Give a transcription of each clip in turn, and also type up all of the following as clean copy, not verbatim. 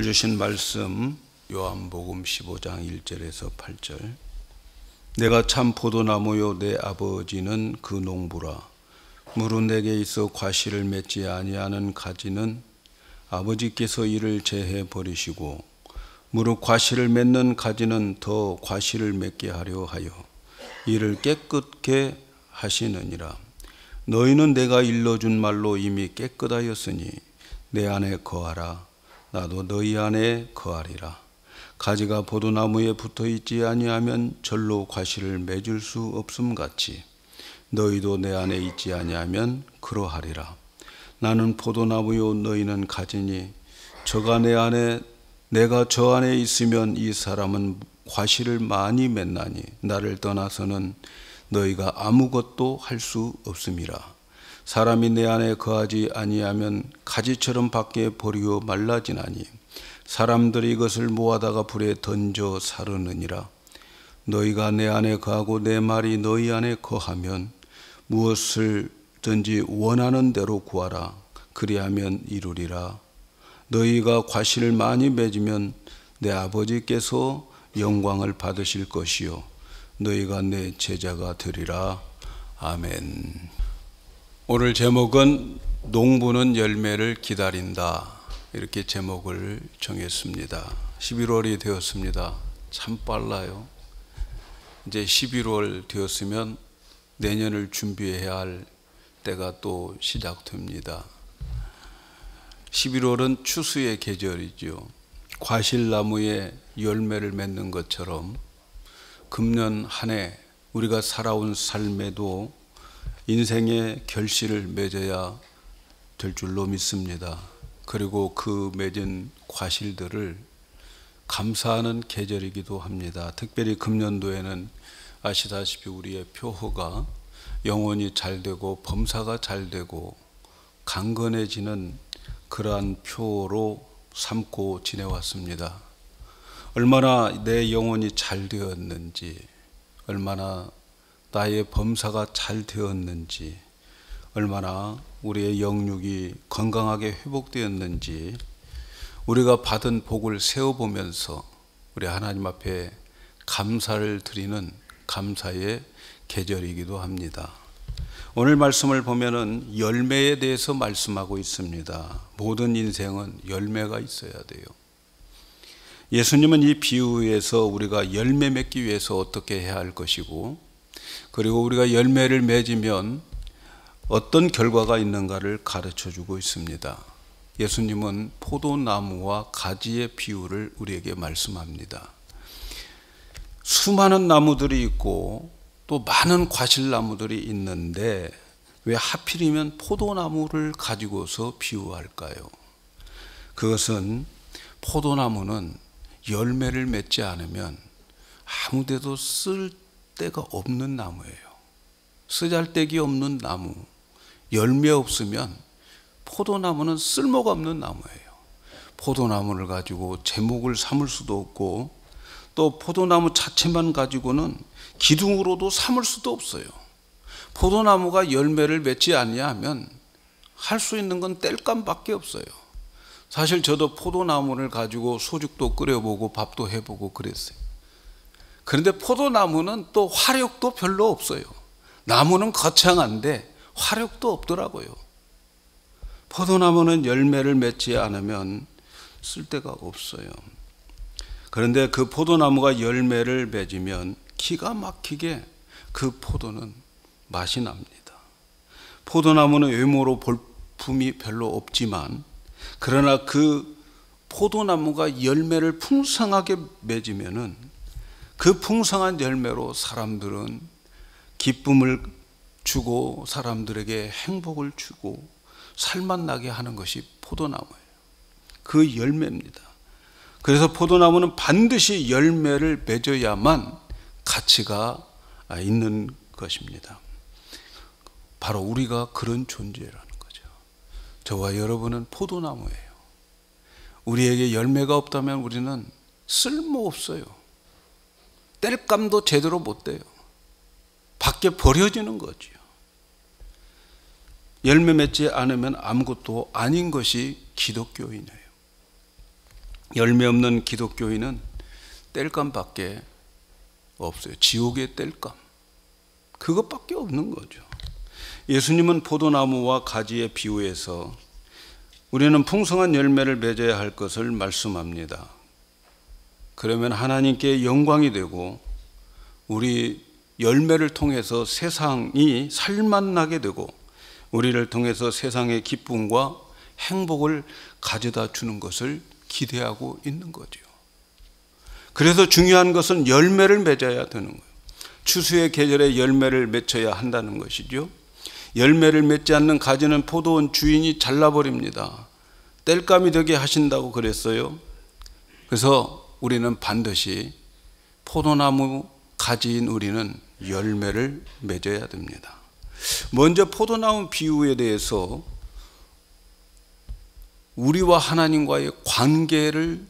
주신 말씀 요한복음 15장 1절에서 8절. 내가 참 포도나무요 내 아버지는 그 농부라. 무릇 내게 있어 과실을 맺지 아니하는 가지는 아버지께서 이를 제해 버리시고 무릇 과실을 맺는 가지는 더 과실을 맺게 하려 하여 이를 깨끗게 하시느니라. 너희는 내가 일러준 말로 이미 깨끗하였으니 내 안에 거하라. 나도 너희 안에 거하리라. 가지가 포도나무에 붙어있지 아니하면 절로 과실을 맺을 수 없음 같이 너희도 내 안에 있지 아니하면 그러하리라. 나는 포도나무요 너희는 가지니 저가 내 안에 내가 저 안에 있으면 이 사람은 과실을 많이 맺나니 나를 떠나서는 너희가 아무것도 할 수 없음이라. 사람이 내 안에 거하지 아니하면 가지처럼 밖에 버리고 말라지나니 사람들이 이것을 모아다가 불에 던져 사르느니라. 너희가 내 안에 거하고 내 말이 너희 안에 거하면 무엇을든지 원하는 대로 구하라. 그리하면 이루리라. 너희가 과실을 많이 맺으면 내 아버지께서 영광을 받으실 것이요 너희가 내 제자가 되리라. 아멘. 오늘 제목은 농부는 열매를 기다린다, 이렇게 제목을 정했습니다. 11월이 되었습니다. 참 빨라요. 이제 11월 되었으면 내년을 준비해야 할 때가 또 시작됩니다. 11월은 추수의 계절이죠. 과실나무에 열매를 맺는 것처럼 금년 한 해 우리가 살아온 삶에도 인생의 결실을 맺어야 될 줄로 믿습니다. 그리고 그 맺은 과실들을 감사하는 계절이기도 합니다. 특별히 금년도에는 아시다시피 우리의 표허가 영혼이 잘되고 범사가 잘되고 강건해지는 그러한 표로 삼고 지내왔습니다. 얼마나 내 영혼이 잘 되었는지, 얼마나 나의 범사가 잘 되었는지, 얼마나 우리의 영육이 건강하게 회복되었는지 우리가 받은 복을 세어보면서 우리 하나님 앞에 감사를 드리는 감사의 계절이기도 합니다. 오늘 말씀을 보면은 열매에 대해서 말씀하고 있습니다. 모든 인생은 열매가 있어야 돼요. 예수님은 이 비유에서 우리가 열매 맺기 위해서 어떻게 해야 할 것이고, 그리고 우리가 열매를 맺으면 어떤 결과가 있는가를 가르쳐 주고 있습니다. 예수님은 포도나무와 가지의 비유를 우리에게 말씀합니다. 수많은 나무들이 있고 또 많은 과실나무들이 있는데 왜 하필이면 포도나무를 가지고서 비유할까요? 그것은 포도나무는 열매를 맺지 않으면 아무데도 쓸 데가 없는 나무예요. 쓰잘데기 없는 나무. 열매 없으면 포도나무는 쓸모가 없는 나무예요. 포도나무를 가지고 제목을 삼을 수도 없고 또 포도나무 자체만 가지고는 기둥으로도 삼을 수도 없어요. 포도나무가 열매를 맺지 아니하면 할 수 있는 건 땔감밖에 없어요. 사실 저도 포도나무를 가지고 소죽도 끓여보고 밥도 해보고 그랬어요. 그런데 포도나무는 또 화력도 별로 없어요. 나무는 거창한데 화력도 없더라고요. 포도나무는 열매를 맺지 않으면 쓸데가 없어요. 그런데 그 포도나무가 열매를 맺으면 기가 막히게 그 포도는 맛이 납니다. 포도나무는 외모로 볼품이 별로 없지만, 그러나 그 포도나무가 열매를 풍성하게 맺으면은 그 풍성한 열매로 사람들은 기쁨을 주고 사람들에게 행복을 주고 살맛 나게 하는 것이 포도나무예요. 그 열매입니다. 그래서 포도나무는 반드시 열매를 맺어야만 가치가 있는 것입니다. 바로 우리가 그런 존재라는 거죠. 저와 여러분은 포도나무예요. 우리에게 열매가 없다면 우리는 쓸모없어요. 땔감도 제대로 못 돼요. 밖에 버려지는 거죠. 열매 맺지 않으면 아무것도 아닌 것이 기독교인이에요. 열매 없는 기독교인은 땔감밖에 없어요. 지옥의 땔감. 그것밖에 없는 거죠. 예수님은 포도나무와 가지에 비유해서 우리는 풍성한 열매를 맺어야 할 것을 말씀합니다. 그러면 하나님께 영광이 되고 우리 열매를 통해서 세상이 살맛나게 되고 우리를 통해서 세상의 기쁨과 행복을 가져다 주는 것을 기대하고 있는 거죠. 그래서 중요한 것은 열매를 맺어야 되는 거예요. 추수의 계절에 열매를 맺어야 한다는 것이죠. 열매를 맺지 않는 가지는 포도원 주인이 잘라버립니다. 땔감이 되게 하신다고 그랬어요. 그래서 우리는 반드시 포도나무 가지인 우리는 열매를 맺어야 됩니다. 먼저 포도나무 비유에 대해서 우리와 하나님과의 관계를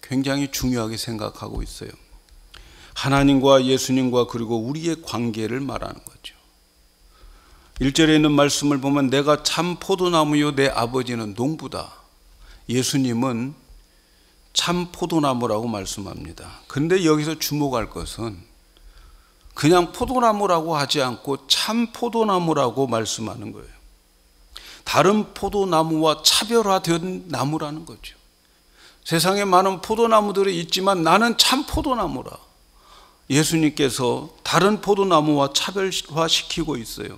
굉장히 중요하게 생각하고 있어요. 하나님과 예수님과 그리고 우리의 관계를 말하는 거죠. 1절에 있는 말씀을 보면 내가 참 포도나무요 내 아버지는 농부다. 예수님은 참 포도나무라고 말씀합니다. 그런데 여기서 주목할 것은 그냥 포도나무라고 하지 않고 참 포도나무라고 말씀하는 거예요. 다른 포도나무와 차별화된 나무라는 거죠. 세상에 많은 포도나무들이 있지만 나는 참 포도나무라. 예수님께서 다른 포도나무와 차별화시키고 있어요.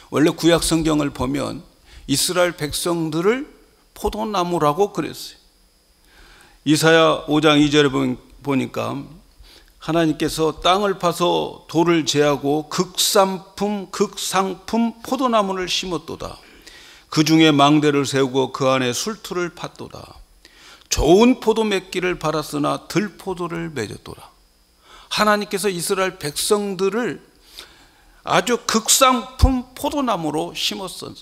원래 구약 성경을 보면 이스라엘 백성들을 포도나무라고 그랬어요. 이사야 5장 2절에 보니까 하나님께서 땅을 파서 돌을 제하고 극산품 극상품 포도나무를 심었도다. 그 중에 망대를 세우고 그 안에 술투를 팠도다. 좋은 포도 맺기를 바랐으나 들포도를 맺었도다. 하나님께서 이스라엘 백성들을 아주 극상품 포도나무로 심었어요.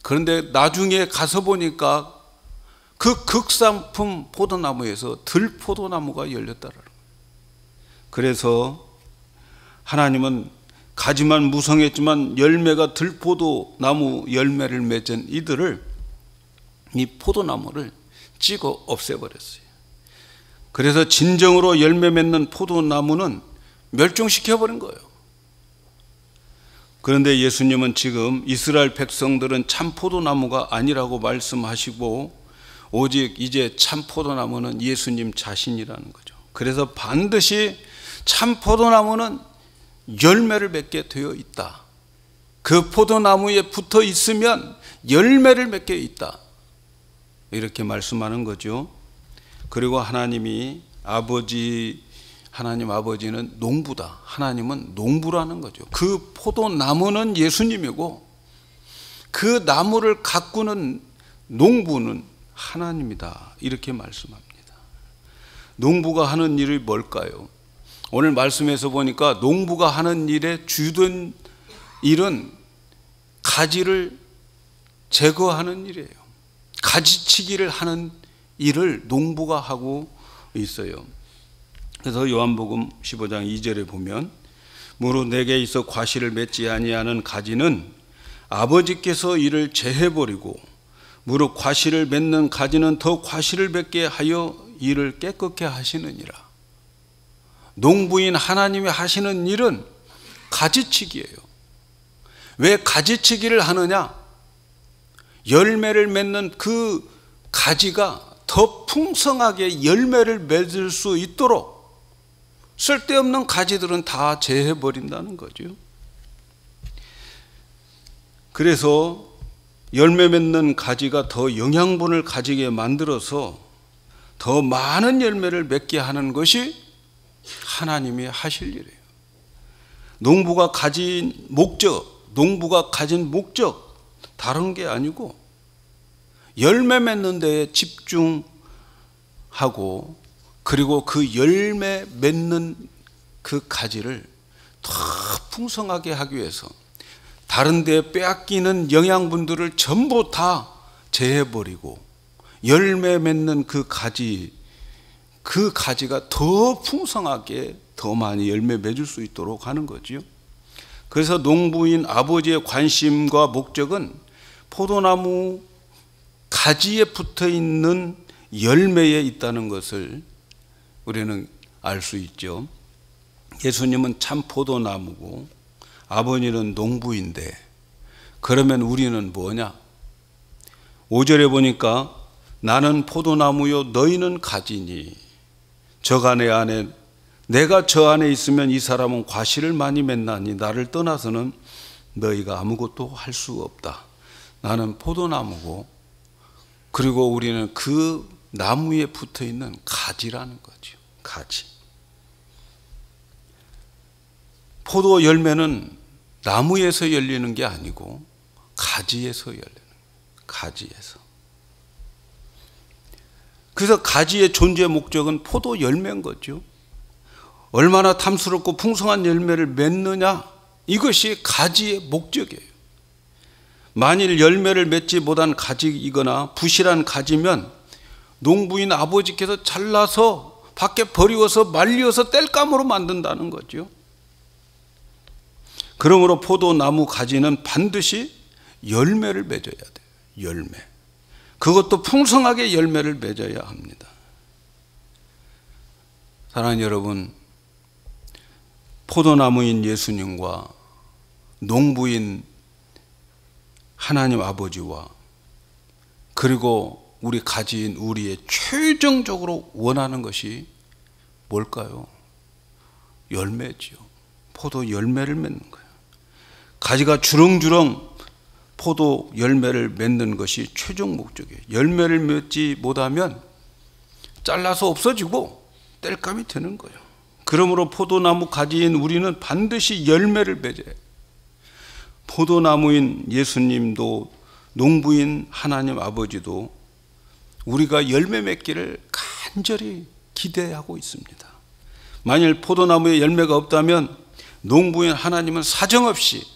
그런데 나중에 가서 보니까 그 극상품 포도나무에서 들포도나무가 열렸다라는 거예요. 그래서 하나님은 가지만 무성했지만 열매가 들포도나무 열매를 맺은 이들을, 이 포도나무를 찍어 없애버렸어요. 그래서 진정으로 열매 맺는 포도나무는 멸종시켜버린 거예요. 그런데 예수님은 지금 이스라엘 백성들은 참 포도나무가 아니라고 말씀하시고 오직 이제 참 포도나무는 예수님 자신이라는 거죠. 그래서 반드시 참 포도나무는 열매를 맺게 되어 있다. 그 포도나무에 붙어 있으면 열매를 맺게 있다. 이렇게 말씀하는 거죠. 그리고 하나님 아버지는 농부다. 하나님은 농부라는 거죠. 그 포도나무는 예수님이고 그 나무를 가꾸는 농부는 하나님이다. 이렇게 말씀합니다. 농부가 하는 일이 뭘까요? 오늘 말씀에서 보니까 농부가 하는 일의 주된 일은 가지를 제거하는 일이에요. 가지치기를 하는 일을 농부가 하고 있어요. 그래서 요한복음 15장 2절에 보면 무릇 내게 있어 과실을 맺지 아니하는 가지는 아버지께서 이를 제해버리고 무릇 과실을 맺는 가지는 더 과실을 맺게 하여 이를 깨끗게 하시느니라. 농부인 하나님이 하시는 일은 가지치기예요. 왜 가지치기를 하느냐? 열매를 맺는 그 가지가 더 풍성하게 열매를 맺을 수 있도록 쓸데없는 가지들은 다 제해버린다는 거죠. 그래서 열매 맺는 가지가 더 영양분을 가지게 만들어서 더 많은 열매를 맺게 하는 것이 하나님이 하실 일이에요. 농부가 가진 목적 다른 게 아니고 열매 맺는 데에 집중하고 그리고 그 열매 맺는 그 가지를 더 풍성하게 하기 위해서 다른 데 빼앗기는 영양분들을 전부 다 제해버리고 열매 맺는 그 가지가 더 풍성하게 더 많이 열매 맺을 수 있도록 하는 거죠. 그래서 농부인 아버지의 관심과 목적은 포도나무 가지에 붙어 있는 열매에 있다는 것을 우리는 알 수 있죠. 예수님은 참 포도나무고 아버지는 농부인데, 그러면 우리는 뭐냐? 5절에 보니까 나는 포도나무요 너희는 가지니 저가 내 안에 내가 저 안에 있으면 이 사람은 과실을 많이 맺나니 나를 떠나서는 너희가 아무것도 할 수 없다. 나는 포도나무고, 그리고 우리는 그 나무에 붙어 있는 가지라는 거죠. 가지. 포도 열매는 나무에서 열리는 게 아니고 가지에서 열리는 거예요. 가지에서. 그래서 가지의 존재 목적은 포도 열매인 거죠. 얼마나 탐스럽고 풍성한 열매를 맺느냐, 이것이 가지의 목적이에요. 만일 열매를 맺지 못한 가지이거나 부실한 가지면 농부인 아버지께서 잘라서 밖에 버리워서 말리어서 땔감으로 만든다는 거죠. 그러므로 포도나무 가지는 반드시 열매를 맺어야 돼요. 열매. 그것도 풍성하게 열매를 맺어야 합니다. 사랑하는 여러분, 포도나무인 예수님과 농부인 하나님 아버지와 그리고 우리 가지인 우리의 최종적으로 원하는 것이 뭘까요? 열매지요. 포도 열매를 맺는 거예요. 가지가 주렁주렁 포도 열매를 맺는 것이 최종 목적이에요. 열매를 맺지 못하면 잘라서 없어지고 땔감이 되는 거예요. 그러므로 포도나무 가지인 우리는 반드시 열매를 맺어야 해요. 포도나무인 예수님도 농부인 하나님 아버지도 우리가 열매 맺기를 간절히 기대하고 있습니다. 만일 포도나무에 열매가 없다면 농부인 하나님은 사정없이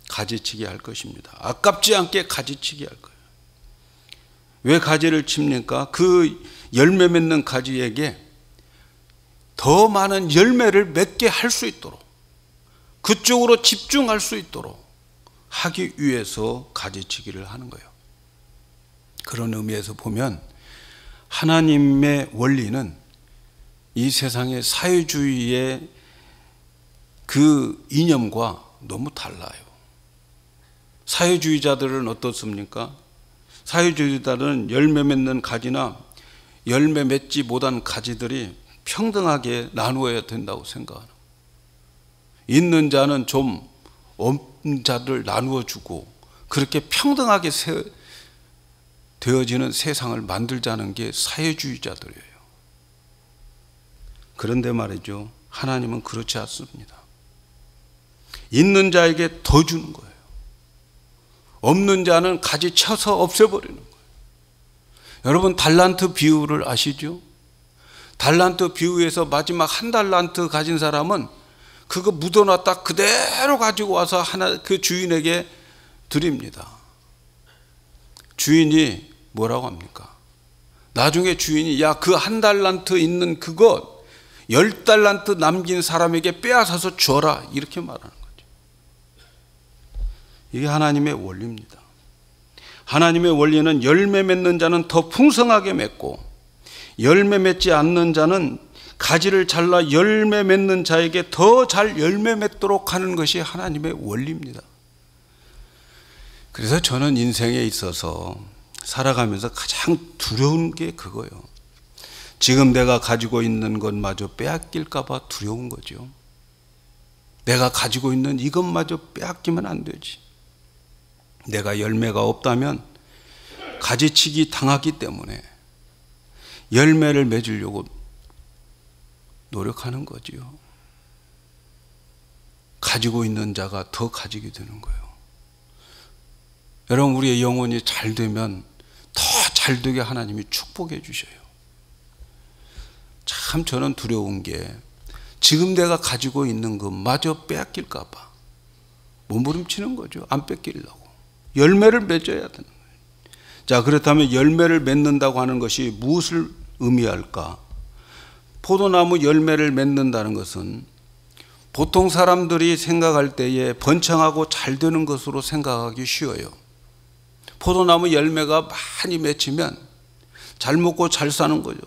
가지치기 할 것입니다. 아깝지 않게 가지치기 할 거예요. 왜 가지를 칩니까? 그 열매 맺는 가지에게 더 많은 열매를 맺게 할 수 있도록, 그쪽으로 집중할 수 있도록 하기 위해서 가지치기를 하는 거예요. 그런 의미에서 보면 하나님의 원리는 이 세상의 사회주의의 그 이념과 너무 달라요. 사회주의자들은 어떻습니까? 사회주의자들은 열매 맺는 가지나 열매 맺지 못한 가지들이 평등하게 나누어야 된다고 생각하는 거예요. 있는 자는 좀 없는 자들 나누어 주고 그렇게 평등하게 되어지는 세상을 만들자는 게 사회주의자들이에요. 그런데 말이죠, 하나님은 그렇지 않습니다. 있는 자에게 더 주는 거예요. 없는 자는 가지 쳐서 없애버리는 거예요. 여러분, 달란트 비유를 아시죠? 달란트 비유에서 마지막 한 달란트 가진 사람은 그거 묻어놨다 그대로 가지고 와서 그 주인에게 드립니다. 주인이 뭐라고 합니까? 나중에 주인이 야, 그 한 달란트 있는 그것 10달란트 남긴 사람에게 빼앗아서 줘라, 이렇게 말하는 거죠. 이게 하나님의 원리입니다. 하나님의 원리는 열매 맺는 자는 더 풍성하게 맺고 열매 맺지 않는 자는 가지를 잘라 열매 맺는 자에게 더 잘 열매 맺도록 하는 것이 하나님의 원리입니다. 그래서 저는 인생에 있어서 살아가면서 가장 두려운 게 그거예요. 지금 내가 가지고 있는 것마저 빼앗길까 봐 두려운 거죠. 내가 가지고 있는 이것마저 빼앗기면 안 되지. 내가 열매가 없다면 가지치기 당하기 때문에 열매를 맺으려고 노력하는 거지요. 가지고 있는 자가 더 가지게 되는 거예요. 여러분, 우리의 영혼이 잘 되면 더 잘 되게 하나님이 축복해 주셔요. 참 저는 두려운 게 지금 내가 가지고 있는 것마저 빼앗길까 봐 몸부림치는 거죠. 안 뺏기려고. 열매를 맺어야 되는 거예요. 자, 그렇다면 열매를 맺는다고 하는 것이 무엇을 의미할까? 포도나무 열매를 맺는다는 것은 보통 사람들이 생각할 때에 번창하고 잘 되는 것으로 생각하기 쉬워요. 포도나무 열매가 많이 맺히면 잘 먹고 잘 사는 거죠.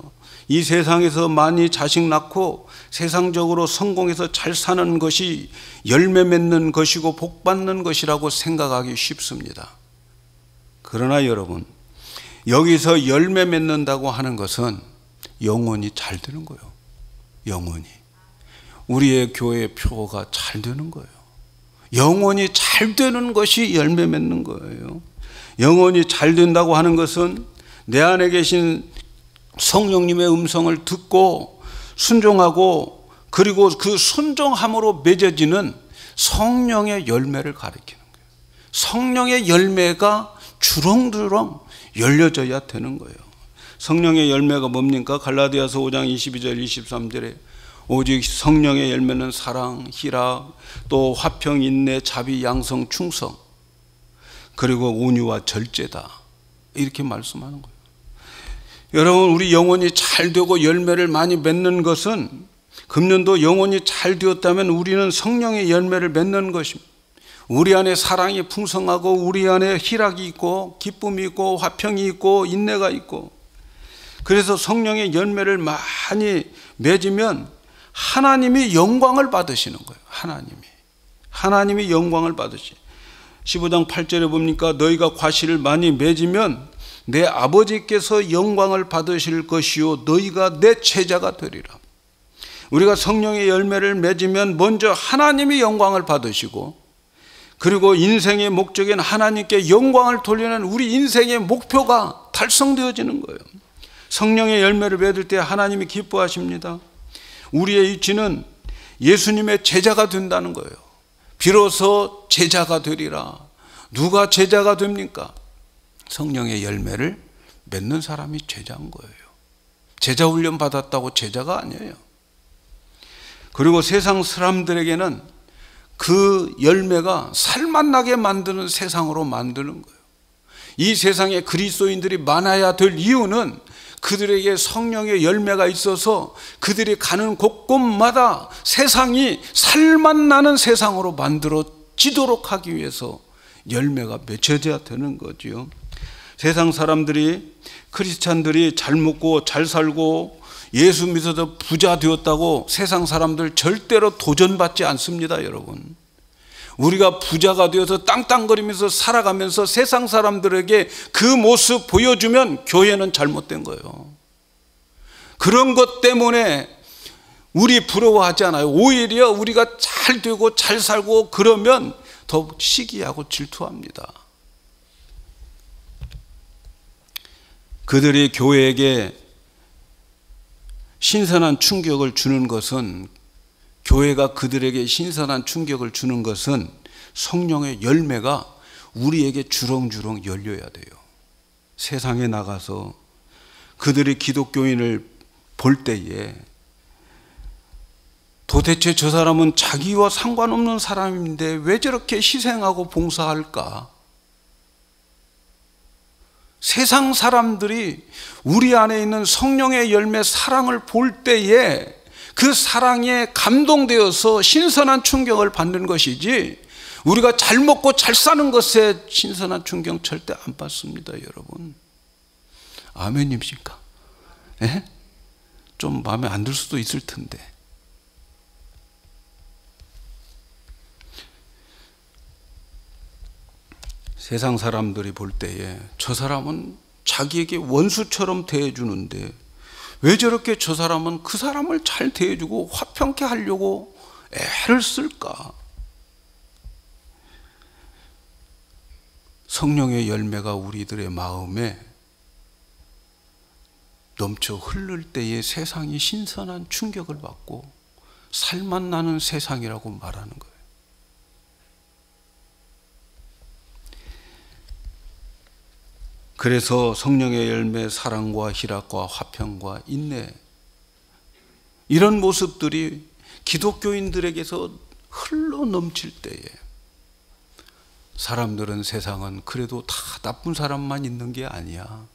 이 세상에서 많이 자식 낳고 세상적으로 성공해서 잘 사는 것이 열매 맺는 것이고 복 받는 것이라고 생각하기 쉽습니다. 그러나 여러분, 여기서 열매 맺는다고 하는 것은 영혼이 잘 되는 거예요. 영혼이. 우리의 교회 표가 잘 되는 거예요. 영혼이 잘 되는 것이 열매 맺는 거예요. 영혼이 잘 된다고 하는 것은 내 안에 계신 성령님의 음성을 듣고 순종하고, 그리고 그 순종함으로 맺어지는 성령의 열매를 가리키는 거예요. 성령의 열매가 주렁주렁 열려져야 되는 거예요. 성령의 열매가 뭡니까? 갈라디아서 5장 22절 23절에 오직 성령의 열매는 사랑, 희락, 또 화평, 인내, 자비, 양성, 충성, 그리고 온유와 절제다, 이렇게 말씀하는 거예요. 여러분, 우리 영혼이 잘 되고 열매를 많이 맺는 것은, 금년도 영혼이 잘 되었다면 우리는 성령의 열매를 맺는 것입니다. 우리 안에 사랑이 풍성하고 우리 안에 희락이 있고 기쁨이 있고 화평이 있고 인내가 있고, 그래서 성령의 열매를 많이 맺으면 하나님이 영광을 받으시는 거예요. 하나님이 영광을 받으시. 15장 8절에 보니까 너희가 과실을 많이 맺으면 내 아버지께서 영광을 받으실 것이요 너희가 내 제자가 되리라. 우리가 성령의 열매를 맺으면 먼저 하나님이 영광을 받으시고, 그리고 인생의 목적인 하나님께 영광을 돌리는 우리 인생의 목표가 달성되어지는 거예요. 성령의 열매를 맺을 때 하나님이 기뻐하십니다. 우리의 위치는 예수님의 제자가 된다는 거예요. 비로소 제자가 되리라. 누가 제자가 됩니까? 성령의 열매를 맺는 사람이 제자인 거예요. 제자 훈련 받았다고 제자가 아니에요. 그리고 세상 사람들에게는 그 열매가 살맛나게 만드는 세상으로 만드는 거예요. 이 세상에 그리스도인들이 많아야 될 이유는 그들에게 성령의 열매가 있어서 그들이 가는 곳곳마다 세상이 살맛나는 세상으로 만들어지도록 하기 위해서 열매가 맺혀져야 되는 거죠. 세상 사람들이, 크리스찬들이 잘 먹고 잘 살고 예수 믿어서 부자 되었다고 세상 사람들 절대로 도전받지 않습니다, 여러분. 우리가 부자가 되어서 땅땅거리면서 살아가면서 세상 사람들에게 그 모습 보여주면 교회는 잘못된 거예요. 그런 것 때문에 우리 부러워하지 않아요. 오히려 우리가 잘 되고 잘 살고 그러면 더 시기하고 질투합니다. 그들이 교회에게 신선한 충격을 주는 것은, 교회가 그들에게 신선한 충격을 주는 것은 성령의 열매가 우리에게 주렁주렁 열려야 돼요. 세상에 나가서 그들이 기독교인을 볼 때에 도대체 저 사람은 자기와 상관없는 사람인데 왜 저렇게 희생하고 봉사할까? 세상 사람들이 우리 안에 있는 성령의 열매 사랑을 볼 때에 그 사랑에 감동되어서 신선한 충격을 받는 것이지, 우리가 잘 먹고 잘 사는 것에 신선한 충격 절대 안 받습니다, 여러분. 아멘입니까? 네? 좀 마음에 안 들 수도 있을 텐데. 세상 사람들이 볼 때에 저 사람은 자기에게 원수처럼 대해주는데 왜 저렇게 저 사람은 그 사람을 잘 대해주고 화평케 하려고 애를 쓸까? 성령의 열매가 우리들의 마음에 넘쳐 흐를 때에 세상이 신선한 충격을 받고 살맛 나는 세상이라고 말하는 거예요. 그래서 성령의 열매, 사랑과 희락과 화평과 인내, 이런 모습들이 기독교인들에게서 흘러 넘칠 때에 사람들은, 세상은 그래도 다 나쁜 사람만 있는 게 아니야.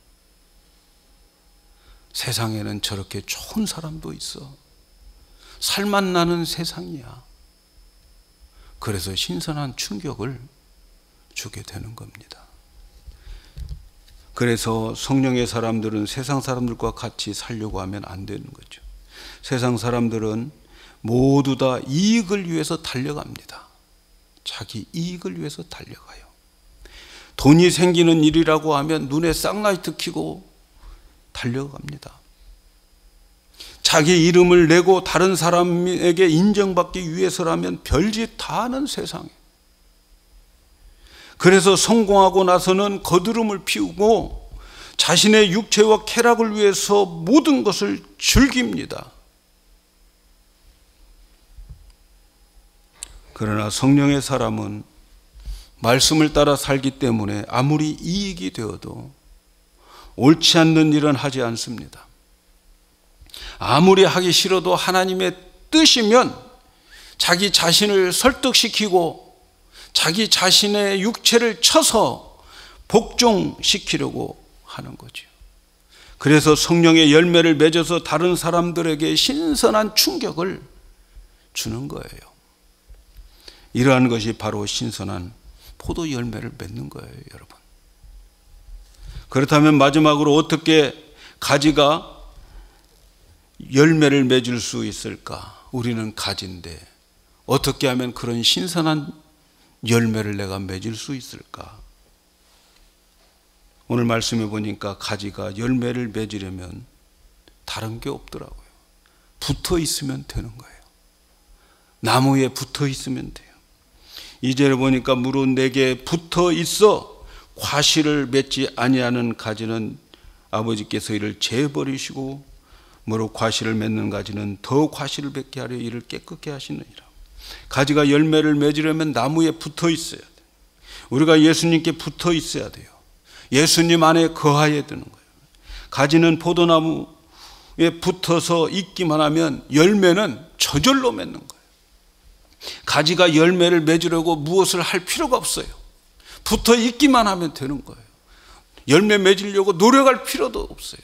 세상에는 저렇게 좋은 사람도 있어. 살맛 나는 세상이야. 그래서 신선한 충격을 주게 되는 겁니다. 그래서 성령의 사람들은 세상 사람들과 같이 살려고 하면 안 되는 거죠. 세상 사람들은 모두 다 이익을 위해서 달려갑니다. 자기 이익을 위해서 달려가요. 돈이 생기는 일이라고 하면 눈에 쌍라이트 켜고 달려갑니다. 자기 이름을 내고 다른 사람에게 인정받기 위해서라면 별짓 다 하는 세상에. 그래서 성공하고 나서는 거드름을 피우고 자신의 육체와 쾌락을 위해서 모든 것을 즐깁니다. 그러나 성령의 사람은 말씀을 따라 살기 때문에 아무리 이익이 되어도 옳지 않는 일은 하지 않습니다. 아무리 하기 싫어도 하나님의 뜻이면 자기 자신을 설득시키고 자기 자신의 육체를 쳐서 복종시키려고 하는 거죠. 그래서 성령의 열매를 맺어서 다른 사람들에게 신선한 충격을 주는 거예요. 이러한 것이 바로 신선한 포도 열매를 맺는 거예요, 여러분. 그렇다면 마지막으로 어떻게 가지가 열매를 맺을 수 있을까? 우리는 가지인데 어떻게 하면 그런 신선한 열매를 내가 맺을 수 있을까? 오늘 말씀해 보니까 가지가 열매를 맺으려면 다른 게 없더라고요. 붙어 있으면 되는 거예요. 나무에 붙어 있으면 돼요. 2절에 보니까 무릇 내게 붙어 있어 과실을 맺지 아니하는 가지는 아버지께서 이를 재버리시고 무릇 과실을 맺는 가지는 더 과실을 맺게 하려 이를 깨끗게 하시느니라. 가지가 열매를 맺으려면 나무에 붙어 있어야 돼요. 우리가 예수님께 붙어 있어야 돼요. 예수님 안에 거하여야 되는 거예요. 가지는 포도나무에 붙어서 있기만 하면 열매는 저절로 맺는 거예요. 가지가 열매를 맺으려고 무엇을 할 필요가 없어요. 붙어 있기만 하면 되는 거예요. 열매 맺으려고 노력할 필요도 없어요.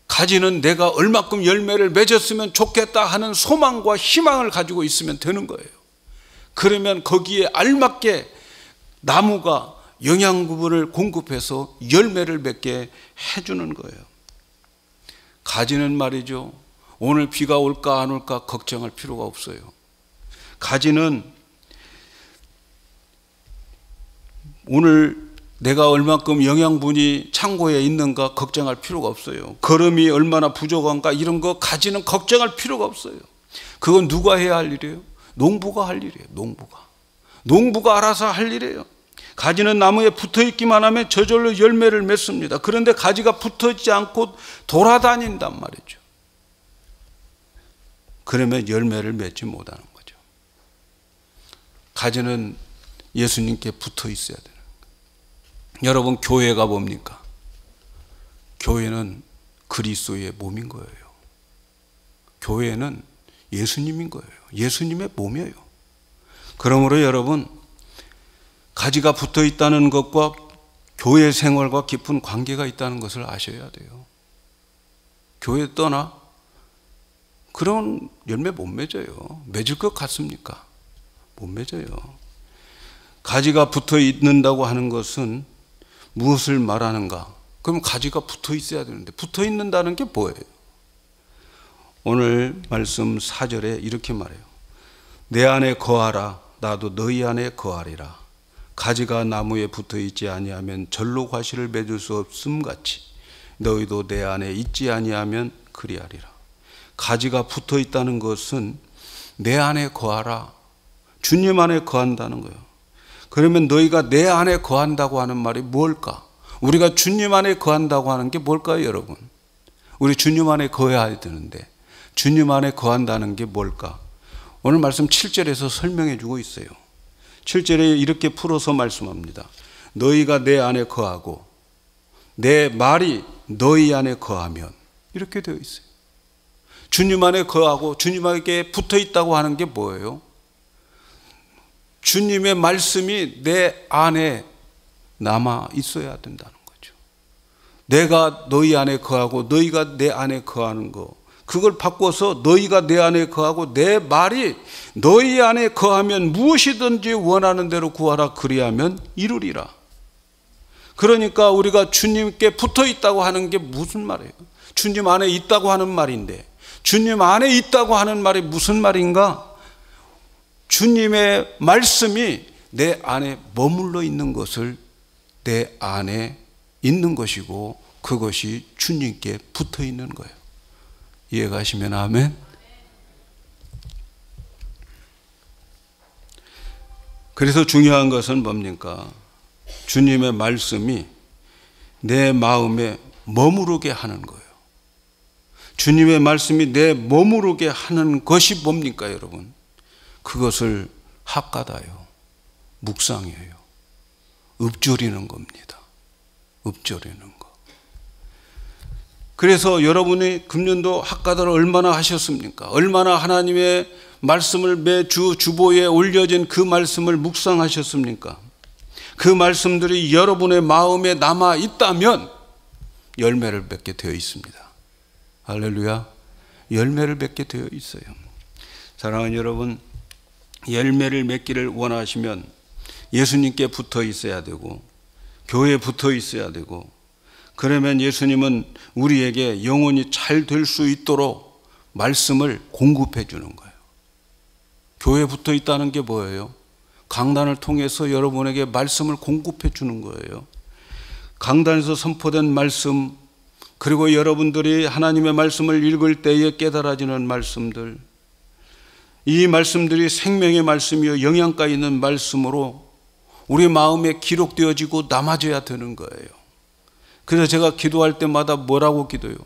가지는 내가 얼마큼 열매를 맺었으면 좋겠다 하는 소망과 희망을 가지고 있으면 되는 거예요. 그러면 거기에 알맞게 나무가 영양분을 공급해서 열매를 맺게 해주는 거예요. 가지는 말이죠, 오늘 비가 올까 안 올까 걱정할 필요가 없어요. 가지는 오늘 내가 얼마큼 영양분이 창고에 있는가 걱정할 필요가 없어요. 거름이 얼마나 부족한가 이런 거 가지는 걱정할 필요가 없어요. 그건 누가 해야 할 일이에요? 농부가 할 일이에요. 농부가 알아서 할 일이에요. 가지는 나무에 붙어 있기만 하면 저절로 열매를 맺습니다. 그런데 가지가 붙어 있지 않고 돌아다닌단 말이죠. 그러면 열매를 맺지 못하는 거죠. 가지는 예수님께 붙어 있어야 되는 거예요. 여러분, 교회가 뭡니까? 교회는 그리스도의 몸인 거예요. 교회는 예수님인 거예요. 예수님의 몸이에요. 그러므로 여러분, 가지가 붙어 있다는 것과 교회 생활과 깊은 관계가 있다는 것을 아셔야 돼요. 교회 떠나? 그런 열매 못 맺어요. 맺을 것 같습니까? 못 맺어요. 가지가 붙어 있는다고 하는 것은 무엇을 말하는가? 그럼 가지가 붙어 있어야 되는데 붙어 있는다는 게 뭐예요? 오늘 말씀 4절에 이렇게 말해요. 내 안에 거하라, 나도 너희 안에 거하리라. 가지가 나무에 붙어 있지 아니하면 절로 과실을 맺을 수 없음 같이 너희도 내 안에 있지 아니하면 그리하리라. 가지가 붙어 있다는 것은 내 안에 거하라, 주님 안에 거한다는 거예요. 그러면 너희가 내 안에 거한다고 하는 말이 뭘까? 우리가 주님 안에 거한다고 하는 게 뭘까요, 여러분? 우리 주님 안에 거해야 되는데 주님 안에 거한다는 게 뭘까? 오늘 말씀 7절에서 설명해 주고 있어요. 7절에 이렇게 풀어서 말씀합니다. 너희가 내 안에 거하고 내 말이 너희 안에 거하면, 이렇게 되어 있어요. 주님 안에 거하고 주님에게 붙어 있다고 하는 게 뭐예요? 주님의 말씀이 내 안에 남아 있어야 된다는 거죠. 내가 너희 안에 거하고 너희가 내 안에 거하는 거, 그걸 바꿔서 너희가 내 안에 거하고 내 말이 너희 안에 거하면 무엇이든지 원하는 대로 구하라, 그리하면 이루리라. 그러니까 우리가 주님께 붙어 있다고 하는 게 무슨 말이에요? 주님 안에 있다고 하는 말인데, 주님 안에 있다고 하는 말이 무슨 말인가? 주님의 말씀이 내 안에 머물러 있는 것을 내 안에 있는 것이고, 그것이 주님께 붙어 있는 거예요. 이해가시면 아멘. 그래서 중요한 것은 뭡니까? 주님의 말씀이 내 마음에 머무르게 하는 거예요. 주님의 말씀이 내 머무르게 하는 것이 뭡니까, 여러분? 그것을 학가다요, 묵상이에요. 읊조리는 겁니다. 읊조리는 거. 그래서 여러분이 금년도 학가다를 얼마나 하셨습니까? 얼마나 하나님의 말씀을 매주 주보에 올려진 그 말씀을 묵상하셨습니까? 그 말씀들이 여러분의 마음에 남아 있다면 열매를 맺게 되어 있습니다. 할렐루야. 열매를 맺게 되어 있어요. 사랑하는 여러분, 열매를 맺기를 원하시면 예수님께 붙어 있어야 되고, 교회에 붙어 있어야 되고, 그러면 예수님은 우리에게 영혼이 잘 될 수 있도록 말씀을 공급해 주는 거예요. 교회에 붙어 있다는 게 뭐예요? 강단을 통해서 여러분에게 말씀을 공급해 주는 거예요. 강단에서 선포된 말씀, 그리고 여러분들이 하나님의 말씀을 읽을 때에 깨달아지는 말씀들, 이 말씀들이 생명의 말씀이요 영양가 있는 말씀으로 우리 마음에 기록되어지고 남아져야 되는 거예요. 그래서 제가 기도할 때마다 뭐라고 기도해요?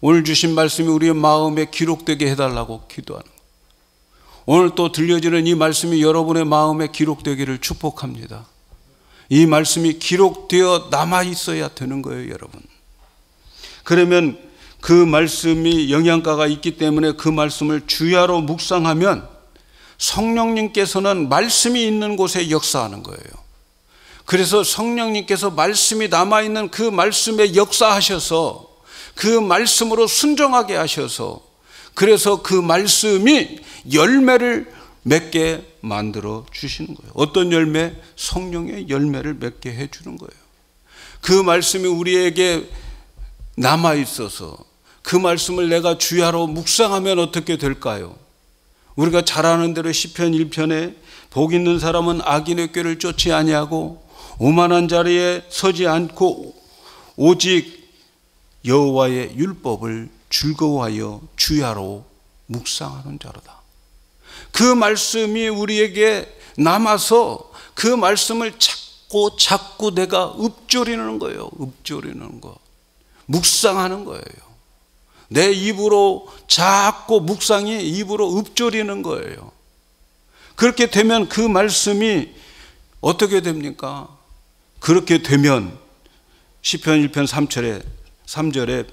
오늘 주신 말씀이 우리의 마음에 기록되게 해달라고 기도하는 거예요. 오늘 또 들려지는 이 말씀이 여러분의 마음에 기록되기를 축복합니다. 이 말씀이 기록되어 남아 있어야 되는 거예요, 여러분. 그러면 그 말씀이 영양가가 있기 때문에 그 말씀을 주야로 묵상하면 성령님께서는 말씀이 있는 곳에 역사하는 거예요. 그래서 성령님께서 말씀이 남아있는 그 말씀에 역사하셔서 그 말씀으로 순종하게 하셔서, 그래서 그 말씀이 열매를 맺게 만들어 주시는 거예요. 어떤 열매? 성령의 열매를 맺게 해 주는 거예요. 그 말씀이 우리에게 남아 있어서 그 말씀을 내가 주야로 묵상하면 어떻게 될까요? 우리가 잘 아는 대로 시편 1편에 복 있는 사람은 악인의 꾀를 쫓지 아니하고 오만한 자리에 서지 않고 오직 여호와의 율법을 즐거워하여 주야로 묵상하는 자로다. 그 말씀이 우리에게 남아서 그 말씀을 자꾸 내가 읊조리는 거예요. 읊조리는 거, 묵상하는 거예요. 내 입으로 자꾸 묵상이 입으로 읊조리는 거예요. 그렇게 되면 그 말씀이 어떻게 됩니까? 그렇게 되면 시편 1편 3절에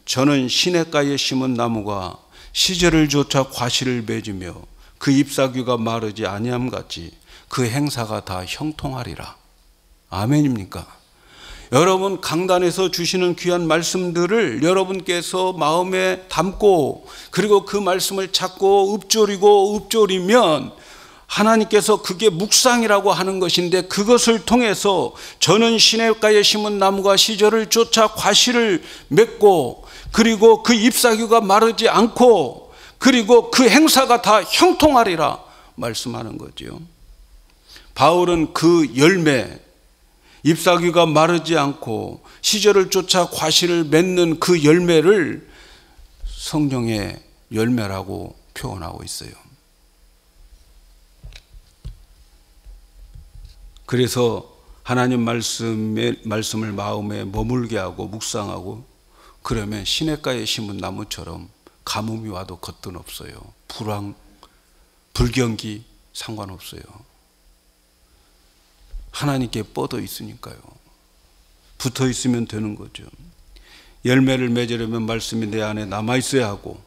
저는 시냇가에 심은 나무가 시절을 쫓아 과실을 맺으며 그 잎사귀가 마르지 아니함같이 그 행사가 다 형통하리라. 아멘입니까? 여러분, 강단에서 주시는 귀한 말씀들을 여러분께서 마음에 담고, 그리고 그 말씀을 자꾸 읊조리면 하나님께서 그게 묵상이라고 하는 것인데, 그것을 통해서 저는 시냇가에 심은 나무가 시절을 쫓아 과실을 맺고, 그리고 그 잎사귀가 마르지 않고, 그리고 그 행사가 다 형통하리라 말씀하는 거죠. 바울은 그 열매, 잎사귀가 마르지 않고 시절을 쫓아 과실을 맺는 그 열매를 성령의 열매라고 표현하고 있어요. 그래서 하나님 말씀을 마음에 머물게 하고 묵상하고, 그러면 시냇가에 심은 나무처럼 가뭄이 와도 겉돈 없어요. 불황, 불경기 상관없어요. 하나님께 뻗어 있으니까요. 붙어 있으면 되는 거죠. 열매를 맺으려면 말씀이 내 안에 남아 있어야 하고,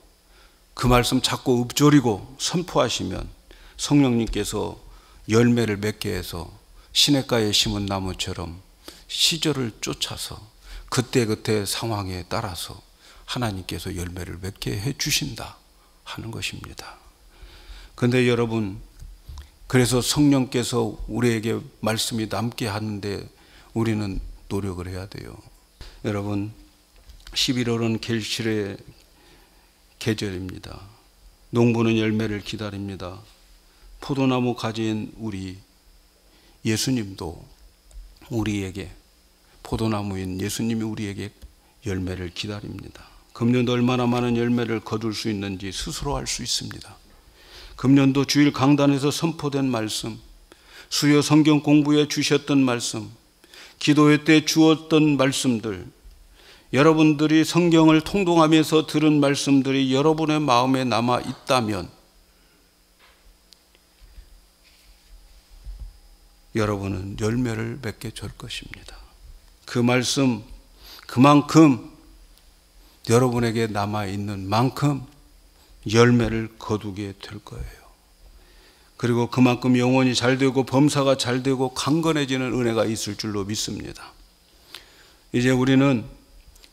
그 말씀 자꾸 읊조리고 선포하시면 성령님께서 열매를 맺게 해서 시냇가에 심은 나무처럼 시절을 쫓아서 그때그때 상황에 따라서 하나님께서 열매를 맺게 해 주신다 하는 것입니다. 그런데 여러분, 그래서 성령께서 우리에게 말씀이 남게 하는데 우리는 노력을 해야 돼요. 여러분, 11월은 결실의 계절입니다. 농부는 열매를 기다립니다. 포도나무 가지인 우리 예수님도 우리에게, 포도나무인 예수님이 우리에게 열매를 기다립니다. 금년도 얼마나 많은 열매를 거둘 수 있는지 스스로 알 수 있습니다. 금년도 주일 강단에서 선포된 말씀, 수요 성경 공부에 주셨던 말씀, 기도회 때 주었던 말씀들, 여러분들이 성경을 통독하면서 들은 말씀들이 여러분의 마음에 남아 있다면 여러분은 열매를 맺게 될 것입니다. 그 말씀, 그만큼 여러분에게 남아있는 만큼 열매를 거두게 될 거예요. 그리고 그만큼 영혼이 잘 되고 범사가 잘 되고 강건해지는 은혜가 있을 줄로 믿습니다. 이제 우리는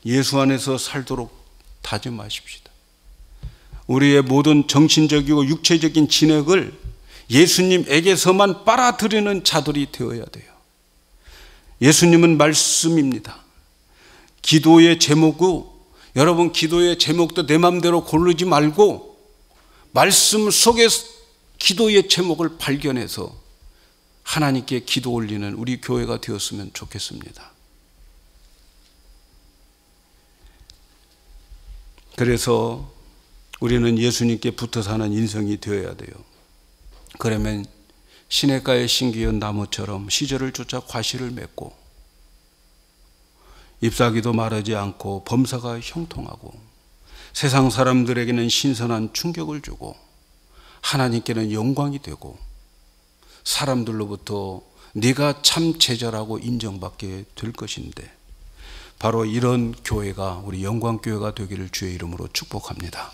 예수 안에서 살도록 다짐하십시다. 우리의 모든 정신적이고 육체적인 진액을 예수님에게서만 빨아들이는 자들이 되어야 돼요. 예수님은 말씀입니다. 기도의 제목은, 여러분 기도의 제목도 내 마음대로 고르지 말고 말씀 속에 기도의 제목을 발견해서 하나님께 기도 올리는 우리 교회가 되었으면 좋겠습니다. 그래서 우리는 예수님께 붙어 사는 인생이 되어야 돼요. 그러면 시냇가의 신기한 나무처럼 시절을 쫓아 과실을 맺고 잎사귀도 마르지 않고 범사가 형통하고 세상 사람들에게는 신선한 충격을 주고 하나님께는 영광이 되고 사람들로부터 네가 참 제자라고 인정받게 될 것인데, 바로 이런 교회가 우리 영광교회가 되기를 주의 이름으로 축복합니다.